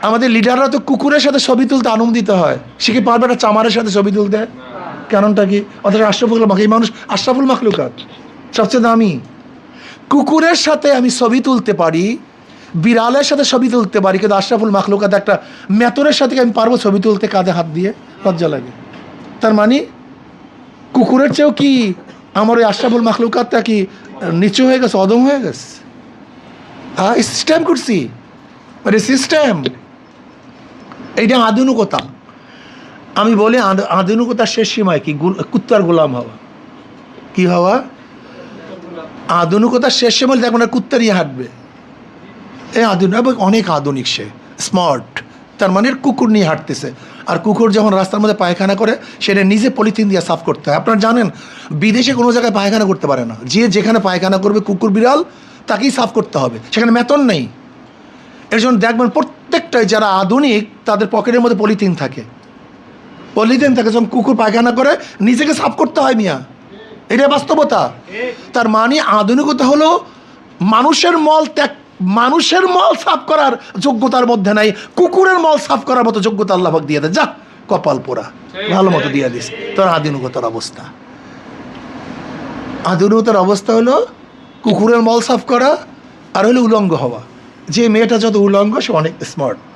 আমাদের লিডাররা তো কুকুরের সাথে ছবি তুলতে আনন্দিত হয়, সে কি পারবে একটা চামারের সাথে ছবি তুলতে? কারণটা কি? অথচ আশরাফুল মাখলুকাত, এই মানুষ আশরাফুল মাখলুকাত, সবচেয়ে দামি। কুকুরের সাথে আমি ছবি তুলতে পারি, বিড়ালের সাথে ছবি তুলতে পারি, কিন্তু আশরাফুল মাখলুকাত একটা মেতরের সাথে আমি পারবো ছবি তুলতে কাঁধে হাত দিয়ে? লজ্জা লাগে। তার মানে কুকুরের চেয়েও কি আমার ওই আশরাফুল মাখলুকাতটা কি নিচু হয়ে গেছে, অদম হয়ে গেছে? হ্যাঁ, সিস্টেম করছি, মানে সিস্টেম। এইটা আধুনিকতা। আমি বলি আধুনিকতার শেষ সীমায় কি? কুত্তার গোলাম হওয়া। কি হওয়া? আধুনিকতার শেষ সীমায় দেখো না, কুত্তা নিয়ে হাঁটবে। এই আধুনিক, অনেক আধুনিক, সে স্মার্ট। তার মানে কুকুর নিয়ে হাঁটতেছে। আর কুকুর যখন রাস্তার মধ্যে পায়খানা করে, সেটা নিজে পলিথিন দিয়ে সাফ করতে হয়। আপনারা জানেন বিদেশে কোনো জায়গায় পায়খানা করতে পারে না, যে যেখানে পায়খানা করবে কুকুর বিড়াল তাকেই সাফ করতে হবে, সেখানে বেতন নেই। এর জন্য দেখবেন প্রত্যেকটাই যারা আধুনিক তাদের পকেটের মধ্যে পলিথিন থাকে, পলিথিন থাকে। যখন কুকুর পায়খানা করে নিজেকে সাফ করতে হয় মিয়া, এটা বাস্তবতা। তার মানে আধুনিকতা হলো মানুষের মল ত্যাগ, মানুষের মল সাফ করার যোগ্যতার মধ্যে নাই, কুকুরের মল সাফ করার মতো যোগ্যতা আল্লাহ পাক দিয়ে দেয়। যা কপাল পোড়া, ভালো মতো দিয়ে দিস তোর আধুনিকতার অবস্থা। আধুনিকতার অবস্থা হলো কুকুরের মল সাফ করা আর হলো উলঙ্গ হওয়া। যে মেয়েটা যত উলঙ্গ সে অনেক স্মার্ট।